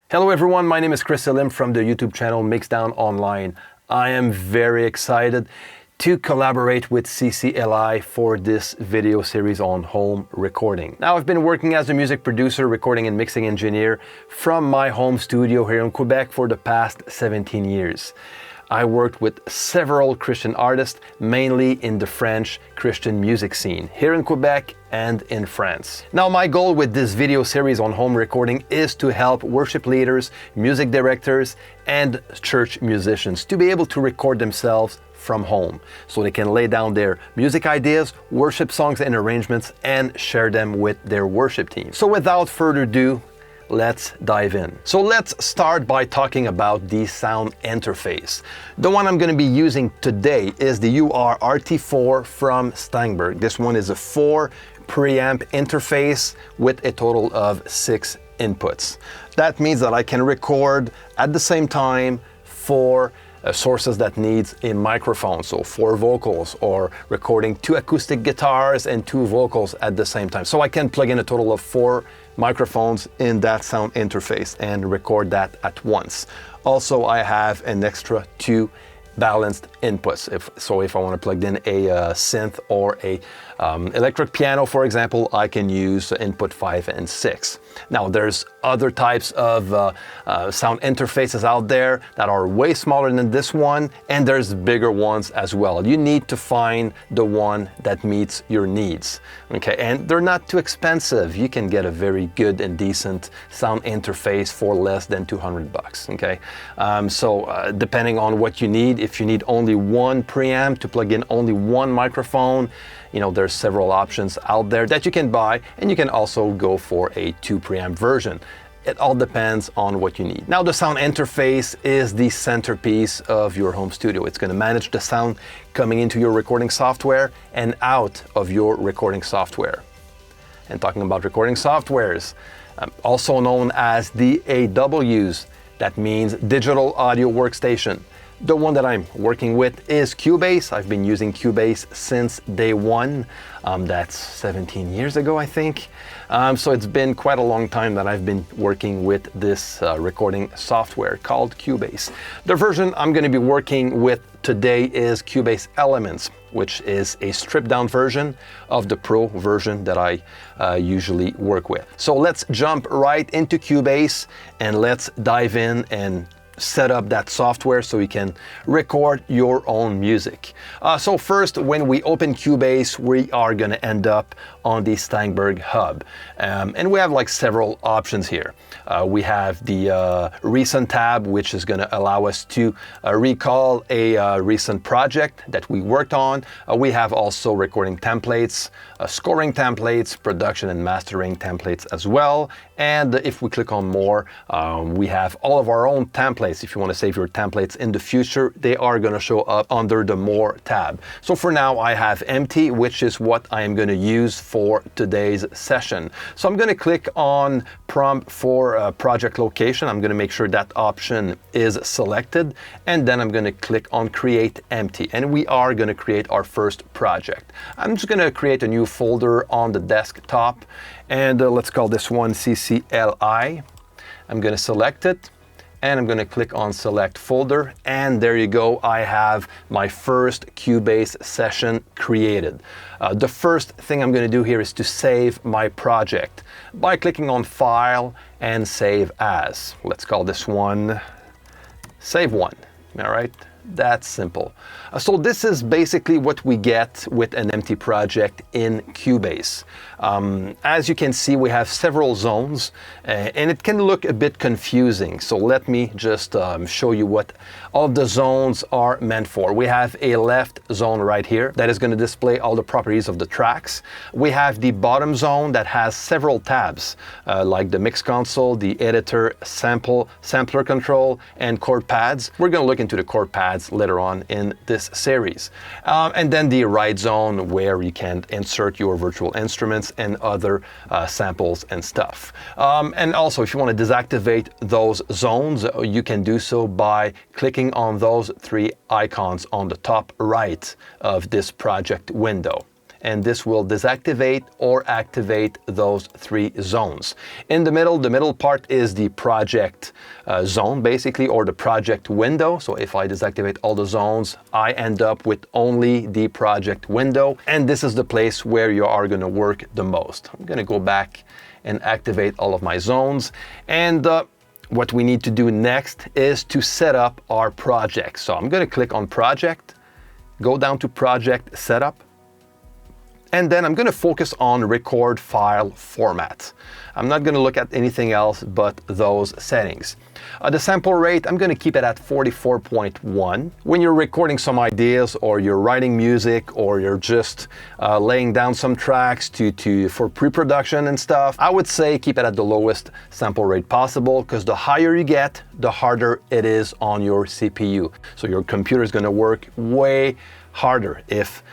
Hello everyone, my name is Chris Elim from the YouTube channel Mixdown Online. I am very excited to collaborate with CCLI for this video series on home recording. Now, I've been working as a music producer, recording and mixing engineer from my home studio here in Quebec for the past 17 years. I worked with several Christian artists, mainly in the French Christian music scene, here in Quebec and in France. Now, my goal with this video series on home recording is to help worship leaders, music directors, and church musicians to be able to record themselves from home, so they can lay down their music ideas, worship songs and arrangements, and share them with their worship team. So without further ado, let's dive in. So let's start by talking about the sound interface. The one I'm going to be using today is the UR RT4 from Steinberg. This one is a 4 preamp interface with a total of 6 inputs. That means that I can record at the same time 4 sources that needs a microphone, so 4 vocals, or recording 2 acoustic guitars and 2 vocals at the same time. So I can plug in a total of 4 microphones in that sound interface and record that at once. Also, I have an extra 2 balanced inputs. If I want to plug in a synth or a electric piano, for example, I can use input 5 and 6. Now, there's other types of sound interfaces out there that are way smaller than this one, and there's bigger ones as well. You need to find the one that meets your needs, okay? And they're not too expensive. You can get a very good and decent sound interface for less than $200, okay? Depending on what you need, if you need only 1 preamp to plug in only 1 microphone, you know, there's several options out there that you can buy, and you can also go for a 2 preamp version. It all depends on what you need. Now, the sound interface is the centerpiece of your home studio. It's going to manage the sound coming into your recording software and out of your recording software. And talking about recording softwares, also known as DAWs, that means Digital Audio Workstation. The one that I'm working with is Cubase. I've been using Cubase since day one. That's 17 years ago, I think. So it's been quite a long time that I've been working with this recording software called Cubase. The version I'm going to be working with today is Cubase Elements, which is a stripped down version of the Pro version that I usually work with. So let's jump right into Cubase and let's dive in and set up that software so you can record your own music. So first, when we open Cubase, we are going to end up on the Steinberg hub. And we have like several options here. We have the recent tab, which is going to allow us to recall a recent project that we worked on. We have also recording templates, scoring templates, production and mastering templates as well. And if we click on more, we have all of our own templates. If you want to save your templates in the future, they are going to show up under the More tab. So for now, I have empty, which is what I am going to use for today's session. So I'm going to click on prompt for project location. I'm going to make sure that option is selected, and then I'm going to click on create empty, and we are going to create our first project. I'm just going to create a new folder on the desktop, and let's call this one CCLI. I'm going to select it, and I'm going to click on select folder, and there you go. I have my first Cubase session created. The first thing I'm going to do here is to save my project by clicking on File and Save As. Let's call this one Save One. All right. That's simple. So this is basically what we get with an empty project in Cubase. As you can see, we have several zones, and it can look a bit confusing. So let me just show you what all the zones are meant for. We have a left zone right here that is going to display all the properties of the tracks. We have the bottom zone that has several tabs, like the mix console, the editor, sampler control, and chord pads. We're going to look into the chord pads later on in this series. And then the right zone, where you can insert your virtual instruments and other samples and stuff. And also, if you want to deactivate those zones, you can do so by clicking on those 3 icons on the top right of this project window. and this will deactivate or activate those 3 zones. In the middle part is the project zone, basically, or the project window. So if I deactivate all the zones, I end up with only the project window, and this is the place where you are going to work the most. I'm going to go back and activate all of my zones, and what we need to do next is to set up our project. So I'm going to click on Project, go down to Project Setup, and then I'm going to focus on Record File Format. I'm not going to look at anything else but those settings. The sample rate, I'm going to keep it at 44.1. When you're recording some ideas, or you're writing music, or you're just laying down some tracks for pre-production and stuff, I would say keep it at the lowest sample rate possible, because the higher you get, the harder it is on your CPU. So your computer is going to work way harder if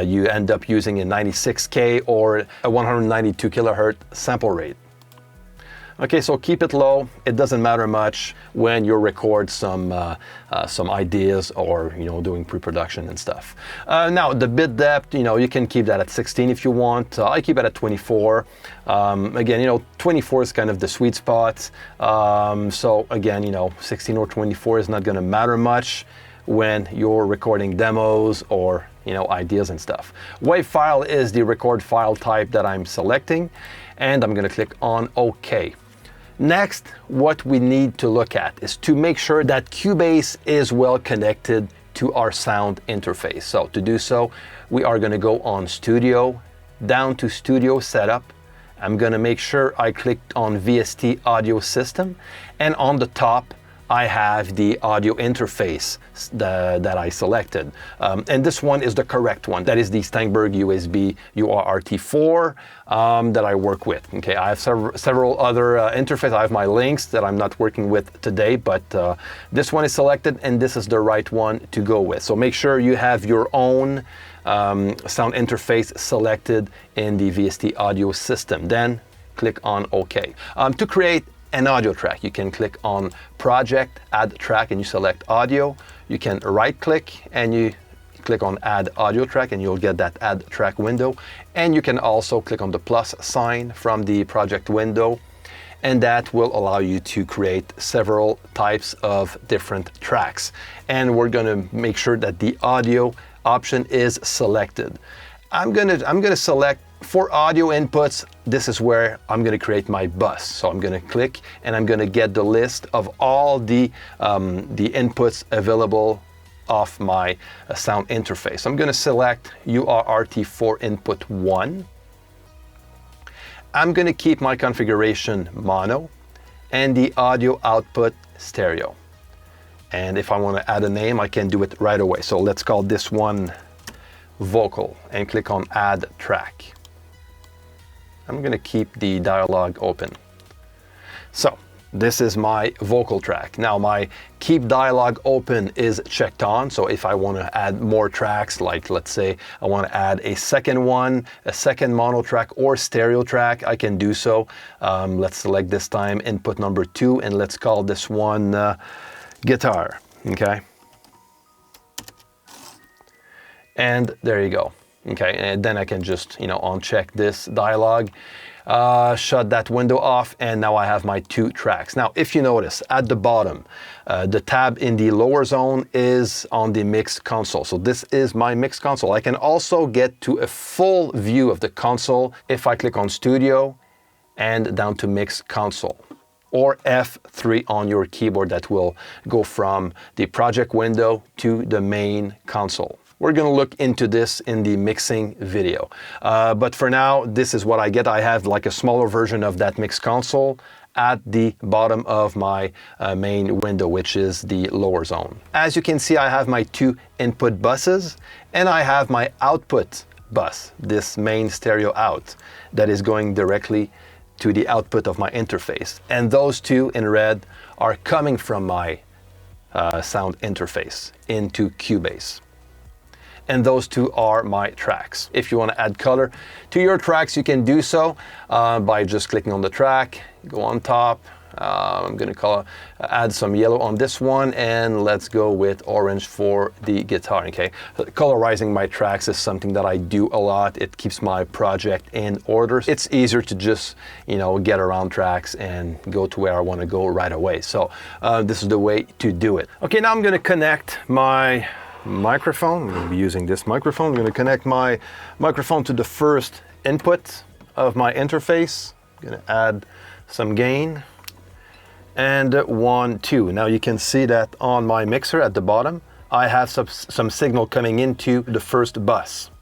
you end up using a 96K or a 192 kilohertz sample rate. Okay, so keep it low. It doesn't matter much when you record some ideas, or doing pre-production and stuff. Now the bit depth, you can keep that at 16 if you want. I keep it at 24. Again, 24 is kind of the sweet spot. So again, 16 or 24 is not going to matter much when you're recording demos or ideas and stuff. WAV file is the record file type that I'm selecting, and I'm going to click on OK. Next, what we need to look at is to make sure that Cubase is well connected to our sound interface. So to do so, we are going to go on Studio, down to Studio Setup. I'm going to make sure I clicked on VST Audio System, and on the top I have the audio interface that I selected. And this one is the correct one. That is the Steinberg USB UART4 that I work with. Okay, I have several other interfaces. I have my links that I'm not working with today, but this one is selected, and this is the right one to go with. So make sure you have your own sound interface selected in the VST audio system. Then click on OK. To create an audio track, you can click on Project, Add Track, and you select Audio. You can right click and you click on Add Audio Track, and you'll get that Add Track window. And you can also click on the plus sign from the project window, and that will allow you to create several types of different tracks. And we're going to make sure that the audio option is selected. I'm gonna select for audio inputs. This is where I'm going to create my bus. So I'm going to click, and I'm going to get the list of all the inputs available off my sound interface. I'm going to select UART4 input 1. I'm going to keep my configuration mono, and the audio output stereo. And if I want to add a name, I can do it right away. So let's call this one vocal, and click on Add Track. I'm going to keep the dialog open. So this is my vocal track. Now my keep dialog open is checked on. So if I want to add more tracks, like let's say I want to add a second one, a second mono track or stereo track, I can do so. Let's select this time input number 2, and let's call this one guitar. Okay. And there you go. Okay, and then I can just, uncheck this dialog, shut that window off, and now I have my 2 tracks. Now, if you notice at the bottom, the tab in the lower zone is on the mix console. So this is my mix console. I can also get to a full view of the console if I click on Studio and down to Mix Console, or F3 on your keyboard. That will go from the project window to the main console. We're going to look into this in the mixing video. But for now, this is what I get. I have like a smaller version of that mix console at the bottom of my main window, which is the lower zone. As you can see, I have my 2 input buses, and I have my output bus, this main stereo out, that is going directly to the output of my interface. And those 2 in red are coming from my sound interface into Cubase. And those 2 are my tracks. If you want to add color to your tracks, you can do so by just clicking on the track, go on top, I'm gonna add some yellow on this one, and let's go with orange for the guitar. Okay, colorizing my tracks is something that I do a lot. It keeps my project in order. It's easier to just, you know, get around tracks and go to where I want to go right away. So this is the way to do it. Okay, now I'm gonna connect my microphone. I'm going to be using this microphone. I'm going to connect my microphone to the first input of my interface. I'm going to add some gain and 1, 2. Now you can see that on my mixer at the bottom, I have some signal coming into the first bus.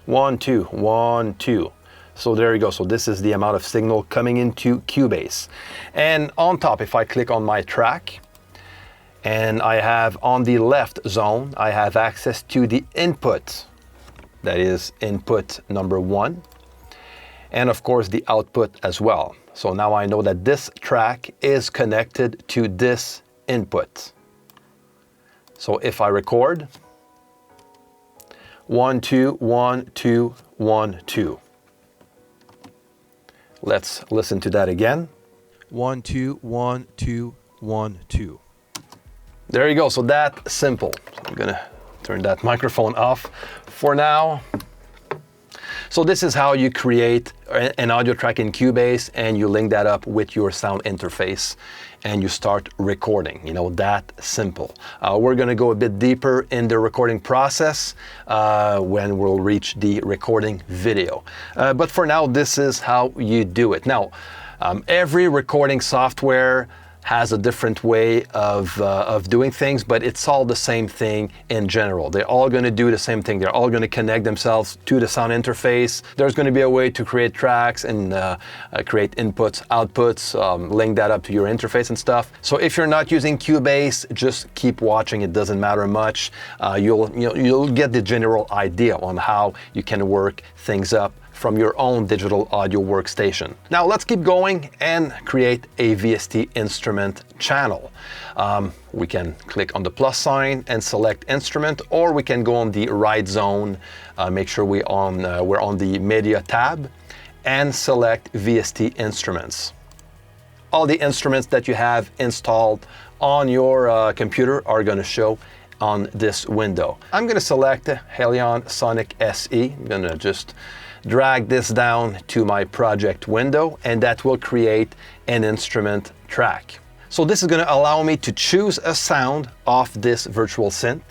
1, 2, 1, 2. So there you go. So this is the amount of signal coming into Cubase. And on top, if I click on my track, and I have on the left zone, I have access to the input. That is input number 1. And of course the output as well. So now I know that this track is connected to this input. So if I record, 1, 2, 1, 2, 1, 2. Let's listen to that again. 1, 2, 1, 2, 1, 2. There you go, so that simple. So I'm gonna turn that microphone off for now. So this is how you create an audio track in Cubase, and you link that up with your sound interface and you start recording, you know, that simple. We're gonna go a bit deeper in the recording process when we'll reach the recording video. But for now, this is how you do it. Now, every recording software has a different way of doing things, but it's all the same thing in general. They're all going to do the same thing. They're all going to connect themselves to the sound interface. There's going to be a way to create tracks and create inputs, outputs, link that up to your interface and stuff. So if you're not using Cubase, just keep watching. It doesn't matter much. You'll get the general idea on how you can work things up from your own digital audio workstation. Now let's keep going and create a VST instrument channel. We can click on the plus sign and select instrument, or we can go on the right zone, make sure we're on the media tab, and select VST instruments. All the instruments that you have installed on your computer are going to show on this window. I'm going to select Helion Sonic SE. I'm going to just drag this down to my project window, and that will create an instrument track. So this is going to allow me to choose a sound off this virtual synth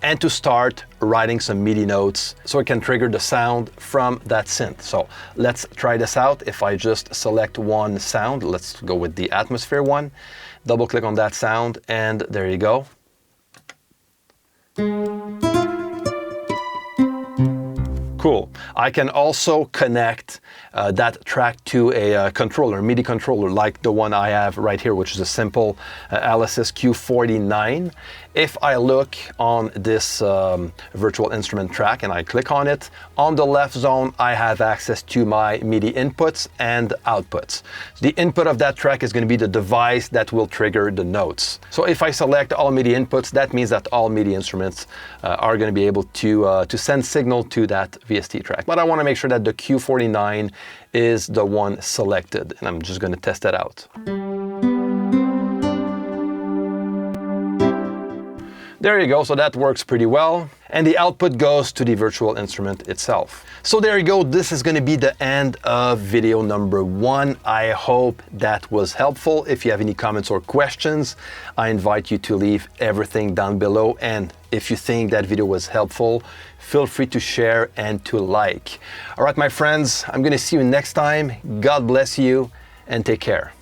and to start writing some MIDI notes so I can trigger the sound from that synth. So let's try this out. If I just select one sound, let's go with the atmosphere one, double click on that sound, and there you go. Cool. I can also connect that track to a controller, MIDI controller, like the one I have right here, which is a simple Alesis Q49. If I look on this virtual instrument track and I click on it, on the left zone, I have access to my MIDI inputs and outputs. The input of that track is going to be the device that will trigger the notes. So if I select all MIDI inputs, that means that all MIDI instruments are going to be able to send signal to that VST track. But I want to make sure that the Q49 is the one selected, and I'm just going to test that out. There you go, so that works pretty well. And the output goes to the virtual instrument itself. So there you go, this is going to be the end of video number 1. I hope that was helpful. If you have any comments or questions, I invite you to leave everything down below. And if you think that video was helpful, feel free to share and to like. All right, my friends, I'm going to see you next time. God bless you and take care.